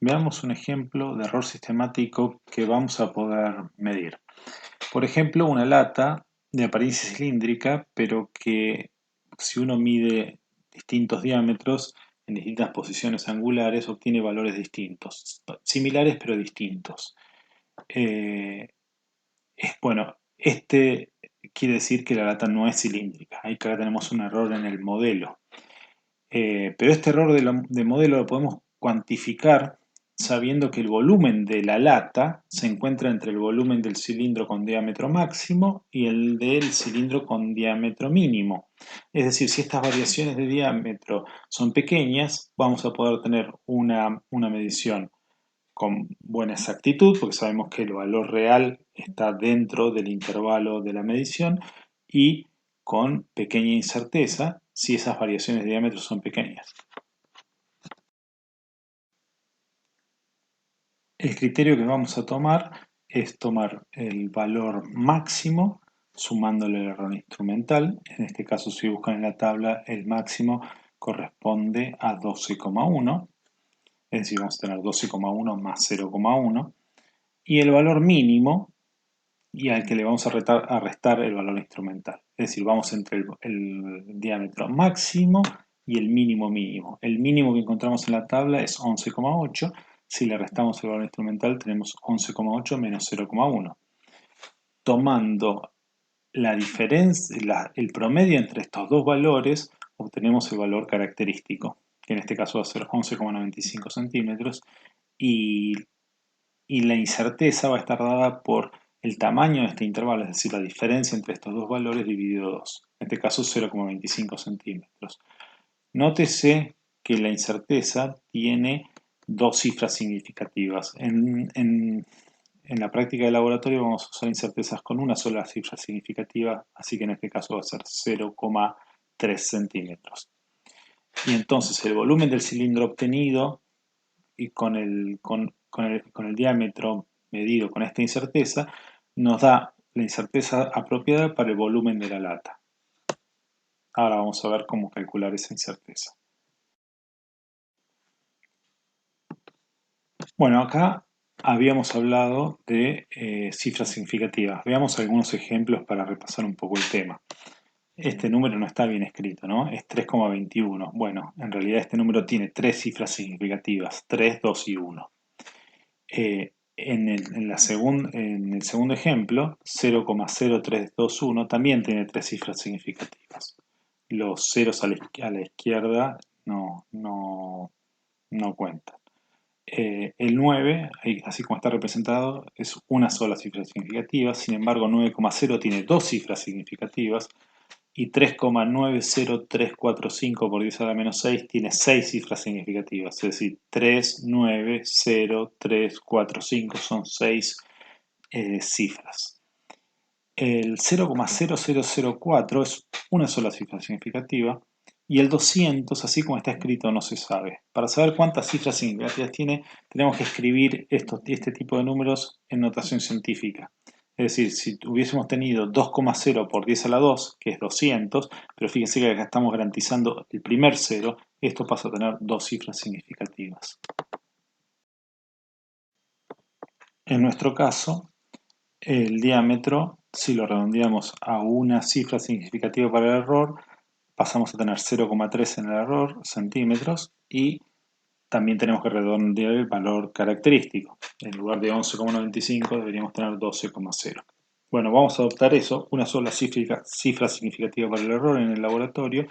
Veamos un ejemplo de error sistemático que vamos a poder medir. Por ejemplo, una lata de apariencia cilíndrica, pero que si uno mide distintos diámetros en distintas posiciones angulares, obtiene valores distintos, similares pero distintos. Bueno, este quiere decir que la lata no es cilíndrica. Ahí acá tenemos un error en el modelo. Pero este error de modelo lo podemos cuantificar sabiendo que el volumen de la lata se encuentra entre el volumen del cilindro con diámetro máximo y el del cilindro con diámetro mínimo. Es decir, si estas variaciones de diámetro son pequeñas, vamos a poder tener una medición con buena exactitud, porque sabemos que el valor real está dentro del intervalo de la medición, y con pequeña incerteza si esas variaciones de diámetro son pequeñas. El criterio que vamos a tomar es tomar el valor máximo sumándole el error instrumental. En este caso, si buscan en la tabla, el máximo corresponde a 12,1, es decir, vamos a tener 12,1 más 0,1, y el valor mínimo y al que le vamos a restar el valor instrumental. Es decir, vamos entre el diámetro máximo y el mínimo mínimo. El mínimo que encontramos en la tabla es 11,8. Si le restamos el valor instrumental tenemos 11,8 menos 0,1. Tomando la diferencia, el promedio entre estos dos valores, obtenemos el valor característico, que en este caso va a ser 11,95 centímetros, y la incerteza va a estar dada por el tamaño de este intervalo, es decir, la diferencia entre estos dos valores dividido 2, en este caso 0,25 centímetros. Nótese que la incerteza tiene dos cifras significativas. En la práctica de laboratorio vamos a usar incertezas con una sola cifra significativa, así que en este caso va a ser 0,3 centímetros. Y entonces el volumen del cilindro obtenido y con el diámetro medido con esta incerteza, nos da la incerteza apropiada para el volumen de la lata. Ahora vamos a ver cómo calcular esa incerteza. Bueno, acá habíamos hablado de cifras significativas. Veamos algunos ejemplos para repasar un poco el tema. Este número no está bien escrito, ¿no? Es 3,21. Bueno, en realidad este número tiene tres cifras significativas, 3, 2 y 1. En el segundo ejemplo, 0,0321 también tiene tres cifras significativas. Los ceros a la izquierda no cuentan. El 9, así como está representado, es una sola cifra significativa. Sin embargo, 9,0 tiene dos cifras significativas. Y 3,90345 por 10 a la menos 6 tiene 6 cifras significativas, es decir, 3, 9, 0, 3, 4, 5 son 6 cifras. El 0,0004 es una sola cifra significativa y el 200, así como está escrito, no se sabe. Para saber cuántas cifras significativas tiene, tenemos que escribir este tipo de números en notación científica. Es decir, si hubiésemos tenido 2,0 por 10 a la 2, que es 200, pero fíjense que acá estamos garantizando el primer cero, esto pasa a tener dos cifras significativas. En nuestro caso, el diámetro, si lo redondeamos a una cifra significativa para el error, pasamos a tener 0,3 en el error, centímetros, y también tenemos que redondear el valor característico. En lugar de 11,95 deberíamos tener 12,0. Bueno, vamos a adoptar eso, una sola cifra significativa para el error en el laboratorio,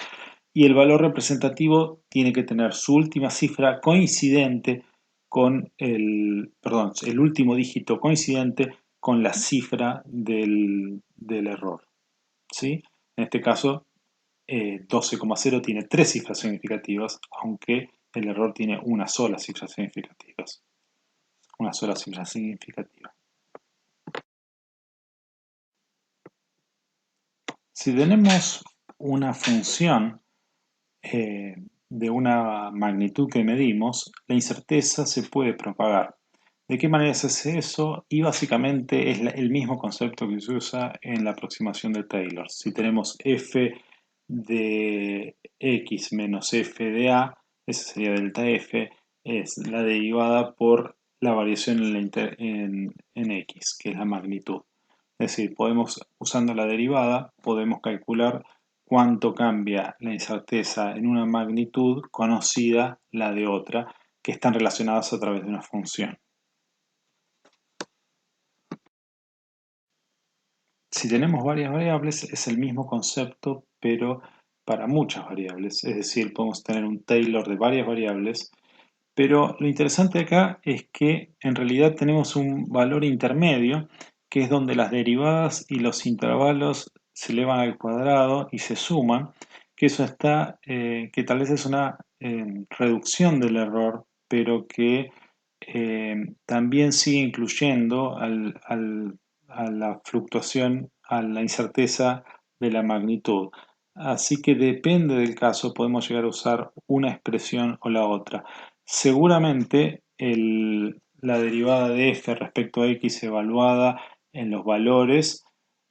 y el valor representativo tiene que tener su última cifra coincidente con el último dígito coincidente con la cifra del error. ¿Sí? En este caso, 12,0 tiene tres cifras significativas, aunque el error tiene una sola cifra significativa. Una sola cifra significativa. Si tenemos una función de una magnitud que medimos, la incerteza se puede propagar. ¿De qué manera se hace eso? Y básicamente es el mismo concepto que se usa en la aproximación de Taylor. Si tenemos f de x menos f de a, ese sería delta f, es la derivada por la variación en x, que es la magnitud. Es decir, usando la derivada, podemos calcular cuánto cambia la incerteza en una magnitud conocida la de otra, que están relacionadas a través de una función. Si tenemos varias variables, es el mismo concepto, pero para muchas variables. Es decir, podemos tener un Taylor de varias variables, pero lo interesante acá es que en realidad tenemos un valor intermedio, que es donde las derivadas y los intervalos se elevan al cuadrado y se suman, que eso que tal vez es una reducción del error, pero que también sigue incluyendo a la fluctuación, a la incerteza de la magnitud. Así que depende del caso, podemos llegar a usar una expresión o la otra. Seguramente la derivada de f respecto a x evaluada en los valores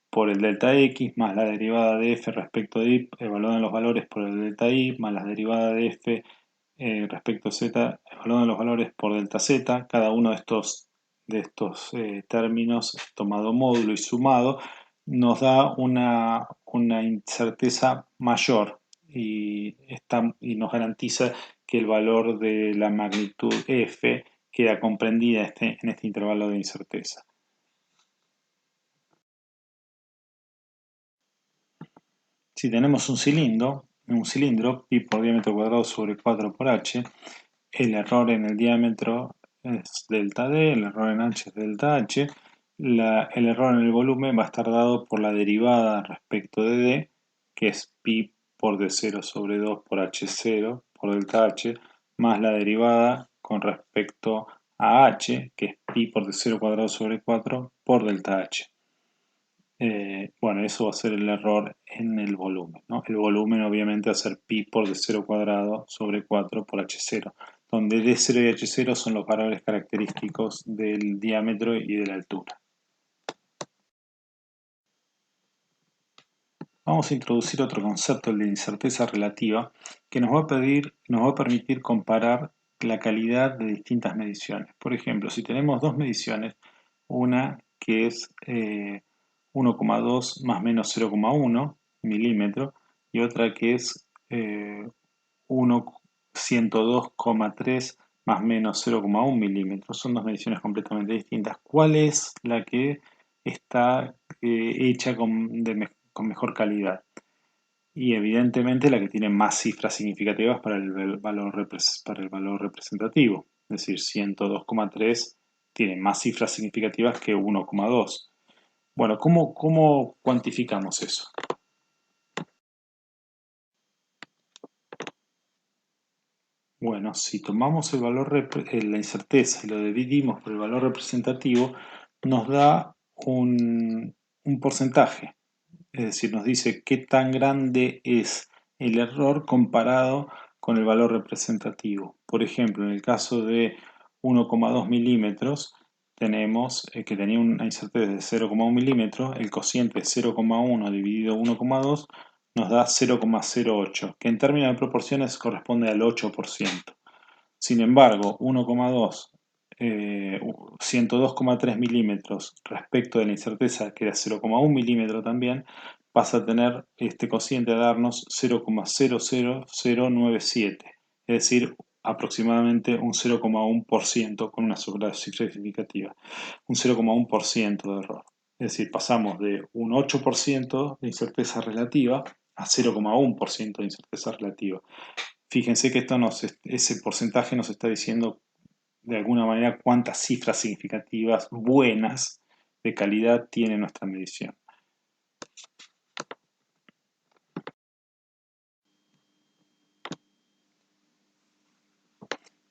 por el delta x más la derivada de f respecto de y evaluada en los valores por el delta y más la derivada de f respecto a z evaluada en los valores por delta z. Cada uno de estos términos tomado módulo y sumado nos da una incerteza mayor y nos garantiza que el valor de la magnitud f queda comprendida en este intervalo de incerteza. Si tenemos un cilindro, pi por diámetro cuadrado sobre 4 por h, el error en el diámetro es delta d, el error en h es delta h, el error en el volumen va a estar dado por la derivada respecto de d, que es pi por d0 sobre 2 por h0 por delta h, más la derivada con respecto a h, que es pi por d0 cuadrado sobre 4 por delta h. Bueno, eso va a ser el error en el volumen, ¿no? El volumen obviamente va a ser pi por d0 cuadrado sobre 4 por h0, donde d0 y h0 son los valores característicos del diámetro y de la altura. Vamos a introducir otro concepto, el de incerteza relativa, que nos va a permitir comparar la calidad de distintas mediciones. Por ejemplo, si tenemos dos mediciones, una que es 1,2 más menos 0,1 milímetro y otra que es 102,3 más menos 0,1 milímetros. Son dos mediciones completamente distintas. ¿Cuál es la que está hecha con mejor calidad? Y evidentemente la que tiene más cifras significativas para el valor representativo. Es decir, 102,3 tiene más cifras significativas que 1,2. Bueno, ¿cómo cuantificamos eso? Bueno, si tomamos la incerteza y lo dividimos por el valor representativo, nos da un porcentaje. Es decir, nos dice qué tan grande es el error comparado con el valor representativo. Por ejemplo, en el caso de 1,2 milímetros, tenemos que tenía una incerteza de 0,1 milímetros, el cociente 0,1 dividido 1,2 nos da 0,08, que en términos de proporciones corresponde al 8%. Sin embargo, 1,2, 102,3 milímetros respecto de la incerteza, que era 0,1 milímetro también, pasa a tener este cociente a darnos 0,00097, es decir, aproximadamente un 0,1% con una cifra significativa, un 0,1% de error. Es decir, pasamos de un 8% de incerteza relativa a 0,1% de incerteza relativa. Fíjense que ese porcentaje nos está diciendo de alguna manera cuántas cifras significativas buenas de calidad tiene nuestra medición.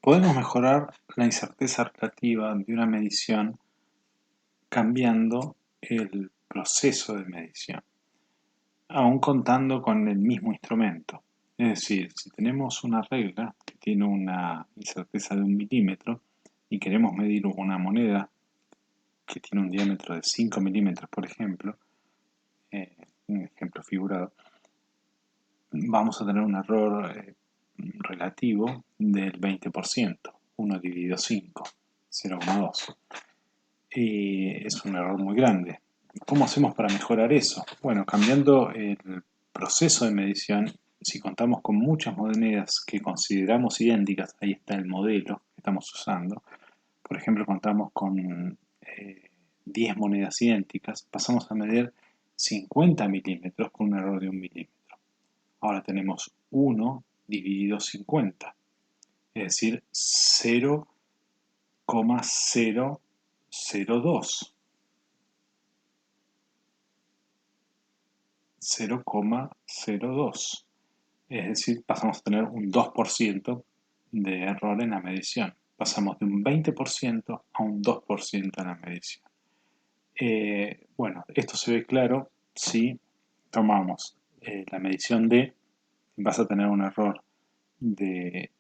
Podemos mejorar la incerteza relativa de una medición cambiando el proceso de medición, aún contando con el mismo instrumento. Es decir, si tenemos una regla que tiene una incerteza de 1 milímetro y queremos medir una moneda que tiene un diámetro de 5 milímetros, por ejemplo, un ejemplo figurado, vamos a tener un error relativo del 20%. 1 dividido 5, 0,2. Es un error muy grande. ¿Cómo hacemos para mejorar eso? Bueno, cambiando el proceso de medición, si contamos con muchas monedas que consideramos idénticas, ahí está el modelo que estamos usando. Por ejemplo, contamos con 10 monedas idénticas, pasamos a medir 50 milímetros con un error de 1 milímetro. Ahora tenemos 1 dividido 50, es decir, 0,002. 0,02. Es decir, pasamos a tener un 2% de error en la medición. Pasamos de un 20% a un 2% en la medición. Bueno, esto se ve claro si tomamos la medición D, vas a tener un error de,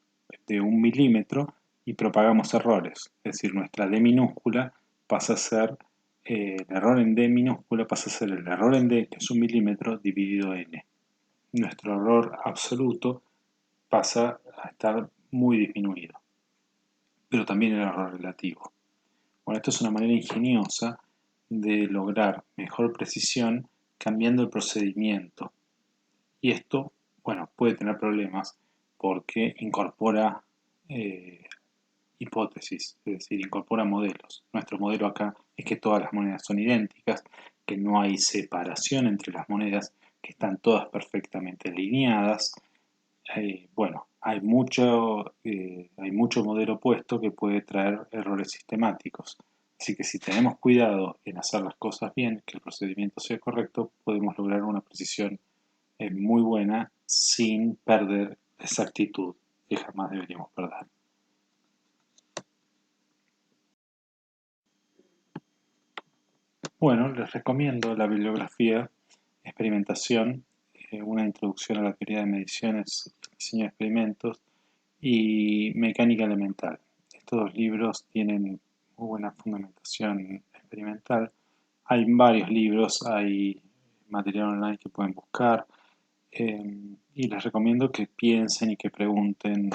de 1 milímetro y propagamos errores. Es decir, nuestra D minúscula pasa a ser, el error en D minúscula pasa a ser el error en D, que es 1 milímetro, dividido N. Nuestro error absoluto pasa a estar muy disminuido, pero también el error relativo. Bueno, esto es una manera ingeniosa de lograr mejor precisión cambiando el procedimiento. Y esto, bueno, puede tener problemas porque incorpora hipótesis, es decir, incorpora modelos. Nuestro modelo acá es que todas las monedas son idénticas, que no hay separación entre las monedas, que están todas perfectamente alineadas. Bueno, hay mucho modelo puesto que puede traer errores sistemáticos. Así que si tenemos cuidado en hacer las cosas bien, que el procedimiento sea correcto, podemos lograr una precisión muy buena sin perder exactitud, que jamás deberíamos perder. Bueno, les recomiendo la bibliografía Experimentación, una introducción a la teoría de mediciones, diseño de experimentos y mecánica elemental. Estos dos libros tienen muy buena fundamentación experimental. Hay varios libros, hay material online que pueden buscar y les recomiendo que piensen y que pregunten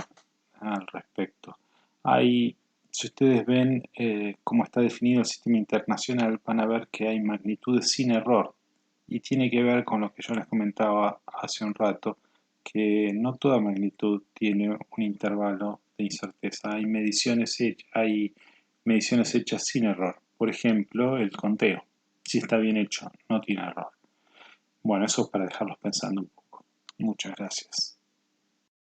al respecto. Hay, si ustedes ven cómo está definido el sistema internacional, van a ver que hay magnitudes sin error y tiene que ver con lo que yo les comentaba hace un rato, que no toda magnitud tiene un intervalo de incerteza. Hay mediciones hechas sin error. Por ejemplo, el conteo. Si está bien hecho, no tiene error. Bueno, eso es para dejarlos pensando un poco. Muchas gracias.